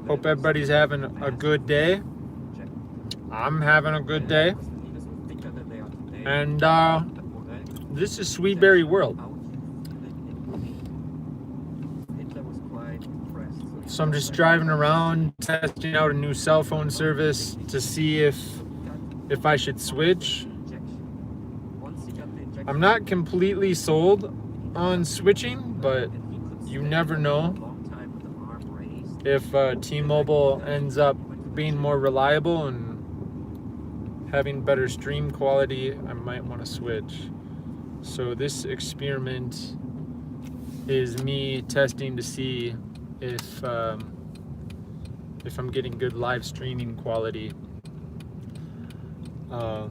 Hope everybody's having a good day. I'm having a good day. And this is Sweetberry World. So I'm just driving around, testing out a new cell phone service to see if I should switch. I'm not completely sold on switching, but you never know. If T-Mobile ends up being more reliable and having better stream quality, I might want to switch. So this experiment is me testing to see if I'm getting good live streaming quality. But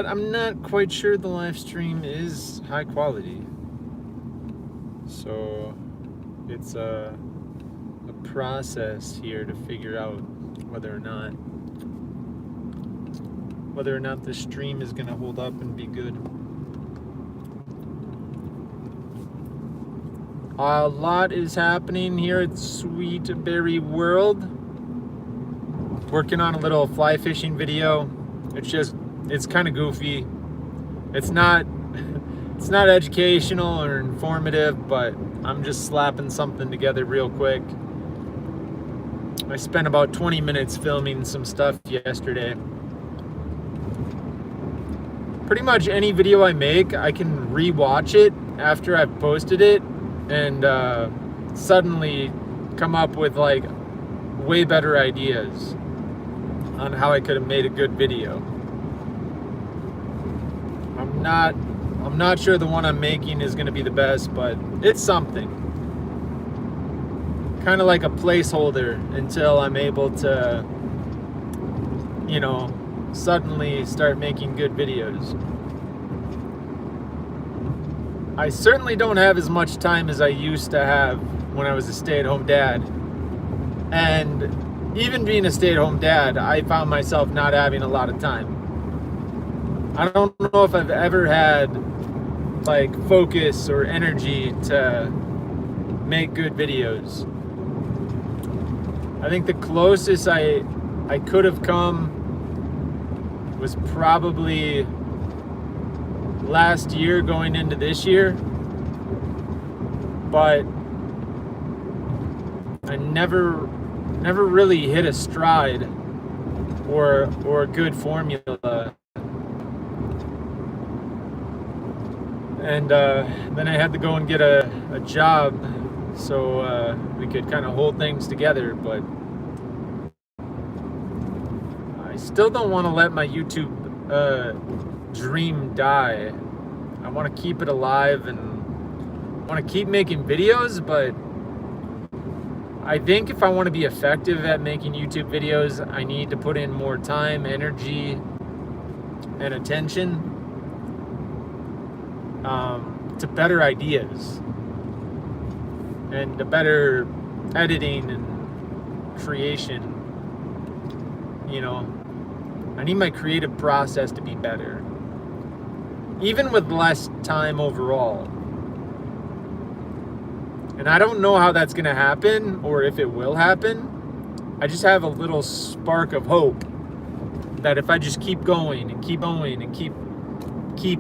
I'm not quite sure the live stream is high quality. So it's a process here to figure out whether or not the stream is going to hold up and be good. A lot is happening here at Sweetberry World. Working on a little fly fishing video. It's kind of goofy. It's not educational or informative, but I'm just slapping something together real quick. I spent about 20 minutes filming some stuff yesterday. Pretty much any video I make, I can rewatch it after I've posted it and suddenly come up with like way better ideas on how I could have made a good video. I'm not sure the one I'm making is going to be the best, but it's something. Kind of like a placeholder until I'm able to, suddenly start making good videos. I certainly don't have as much time as I used to have when I was a stay-at-home dad. And even being a stay-at-home dad, I found myself not having a lot of time. I don't know if I've ever had like focus or energy to make good videos. I think the closest I could have come was probably last year going into this year, but I never really hit a stride or a good formula. And then I had to go and get a job so we could kind of hold things together, but I still don't want to let my YouTube dream die. I want to keep it alive and want to keep making videos, but I think if I want to be effective at making YouTube videos, I need to put in more time, energy, and attention to better ideas and to better editing and creation. I need my creative process to be better, even with less time overall. And I don't know how that's going to happen or if it will happen. I just have a little spark of hope that if I just keep going and keep going and keep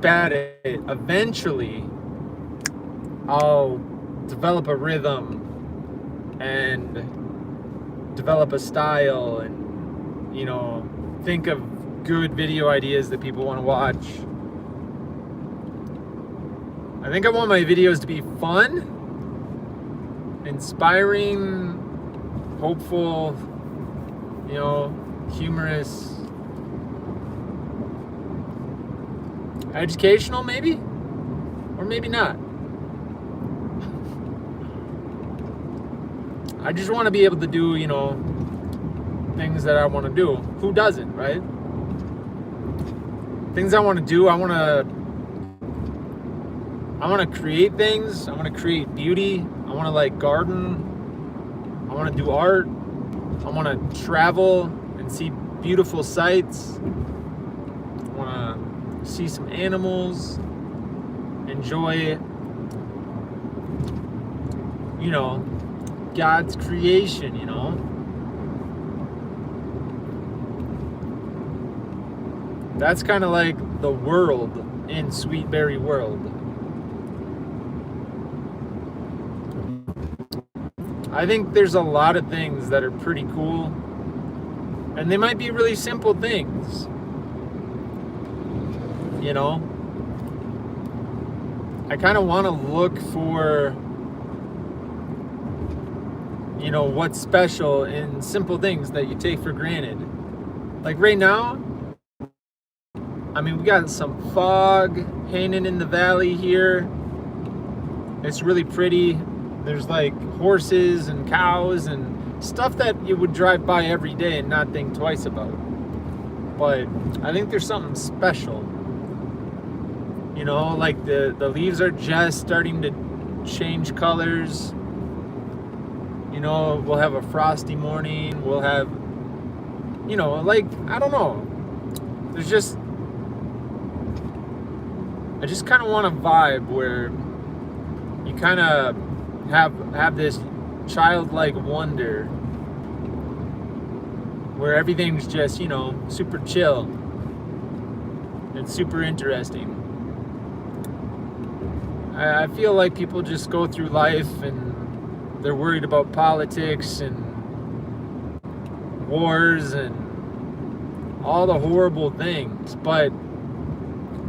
at it, eventually I'll develop a rhythm and develop a style and think of good video ideas that people want to watch. I think I want my videos to be fun, inspiring, hopeful, humorous, educational maybe, or maybe not. I just want to be able to do, things that I want to do. Who doesn't, right? Things I want to do, I want to create things. I want to create beauty. I want to garden. I want to do art. I want to travel and see beautiful sights. I want to see some animals. Enjoy, God's creation, you know? That's kind of like the world in Sweetberry World. I think there's a lot of things that are pretty cool, and they might be really simple things, you know? I kind of want to look for, you know, what's special in simple things that you take for granted. Like right now, I mean, we got some fog hanging in the valley here. It's really pretty. There's like horses and cows and stuff that you would drive by every day and not think twice about. But I think there's something special. You know, like the leaves are just starting to change colors. You know, we'll have a frosty morning. We'll have, you know, like, I don't know. There's just, I just kind of want a vibe where you kind of have this childlike wonder where everything's just, you know, super chill and super interesting. I feel like people just go through life and they're worried about politics and wars and all the horrible things. But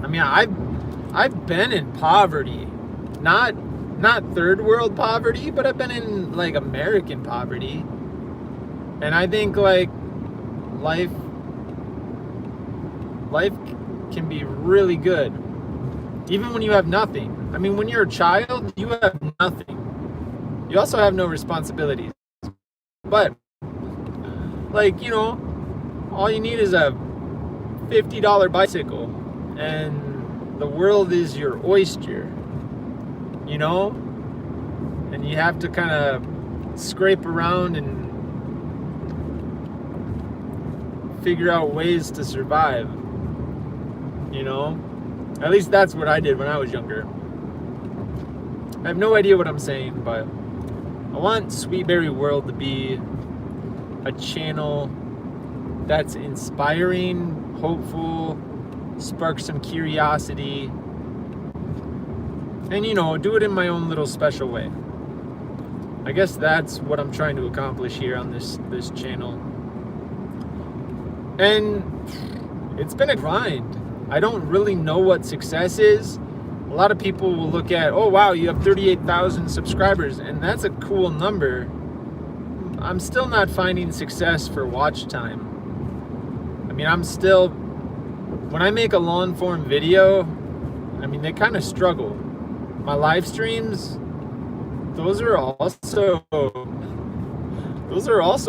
I mean, I've been in poverty, not third world poverty, but I've been in like American poverty. And I think like life can be really good, even when you have nothing. I mean, when you're a child, you have nothing. You also have no responsibilities. But like, you know, all you need is a $50 bicycle and the world is your oyster, you know? And you have to kind of scrape around and figure out ways to survive, you know? At least that's what I did when I was younger. I have no idea what I'm saying, but I want Sweetberry World to be a channel that's inspiring, hopeful, spark some curiosity, and, you know, do it in my own little special way. I guess that's what I'm trying to accomplish here on this channel. And it's been a grind. I don't really know what success is. A lot of people will look at, oh wow, you have 38,000 subscribers, and that's a cool number. I'm still not finding success for watch time. I mean, I'm still, when I make a long form video, I mean, they kind of struggle. My live streams, those are also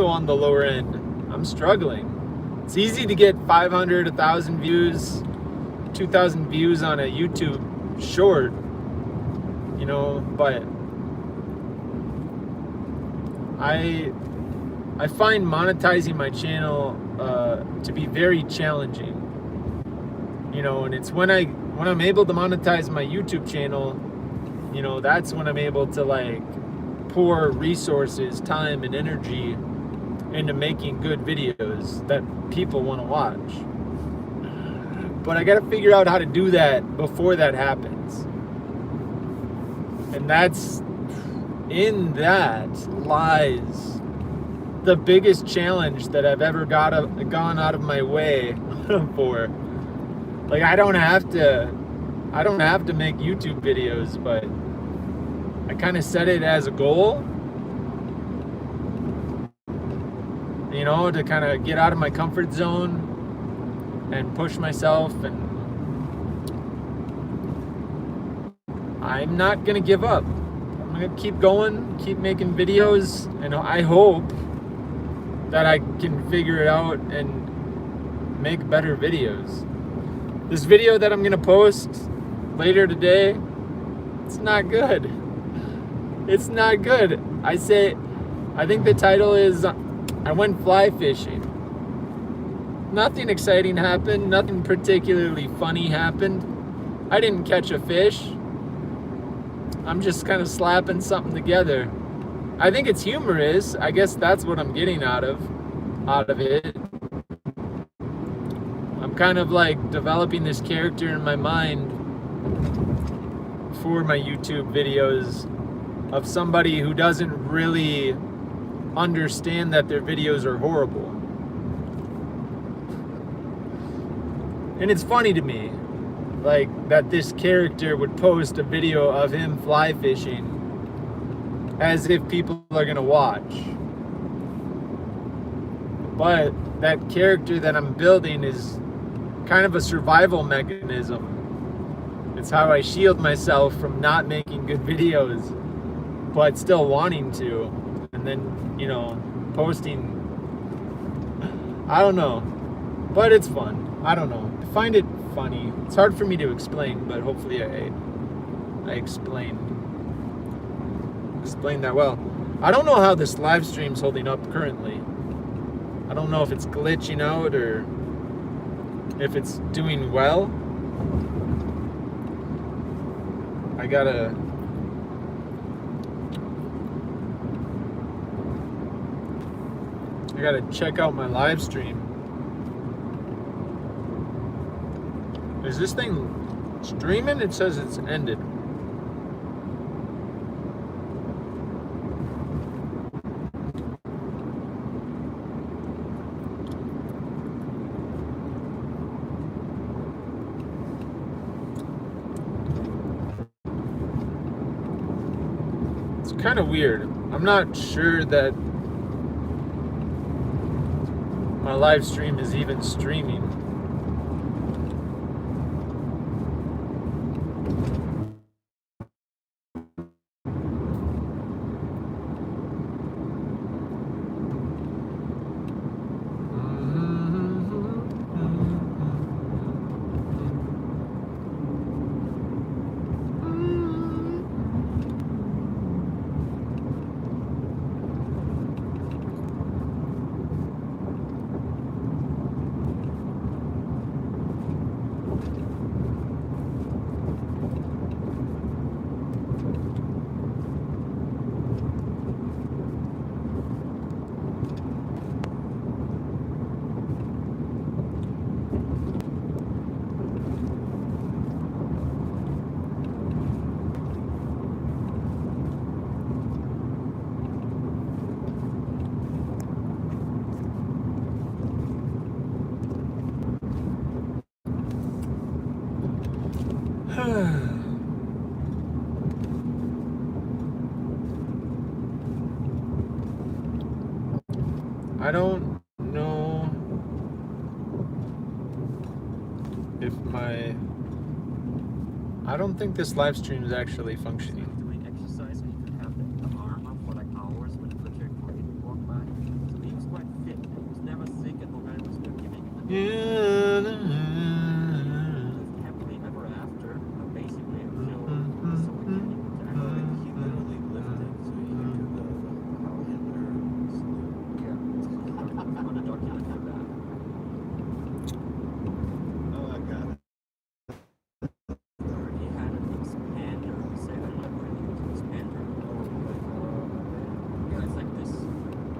on the lower end. I'm struggling. It's easy to get 500, 1,000 views, 2,000 views on a YouTube short, you know, but I find monetizing my channel to be very challenging, you know, and it's when I'm able to monetize my YouTube channel, you know, that's when I'm able to like pour resources, time, and energy into making good videos that people want to watch. But I got to figure out how to do that before that happens. And in that lies the biggest challenge that I've ever gone out of my way for. Like, I don't have to make YouTube videos, but I kind of set it as a goal, you know, to kind of get out of my comfort zone and push myself, and I'm not gonna give up. I'm gonna keep going, keep making videos, and I hope that I can figure it out and make better videos. This video that I'm gonna post later today, it's not good. It's not good. I think the title is, I went fly fishing. Nothing exciting happened. Nothing particularly funny happened. I didn't catch a fish. I'm just kind of slapping something together. I think it's humorous. I guess that's what I'm getting out of it. I'm kind of like developing this character in my mind for my YouTube videos of somebody who doesn't really understand that their videos are horrible. And it's funny to me, like, that this character would post a video of him fly fishing as if people are gonna watch. But that character that I'm building is kind of a survival mechanism. It's how I shield myself from not making good videos, but still wanting to. And then, you know, posting. I don't know. But it's fun. I don't know. I find it funny. It's hard for me to explain, but hopefully I explained that well. I don't know how this live stream's holding up currently. I don't know if it's glitching out or if it's doing well. I gotta check out my live stream. Is this thing streaming? It says it's ended. It's kind of weird. I'm not sure that my live stream is even streaming. I don't know if I don't think this live stream is actually functioning. Doing exercise, so you could have the arm up for like hours when the military parade would walk by. So he was quite fit. He was never sick, and no matter was still giving. Happily ever after, basically until the Soviet Union attacked. He literally lifted so he could do the how Hitler slew. Yeah, I'm gonna document that. Oh, I got it. He had an expander. He said, I don't know what it was, an expander. Yeah, it's like this.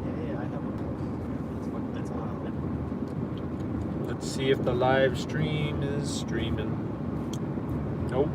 Yeah, I have one of those. That's wild. Let's see if the live stream is streaming. Nope.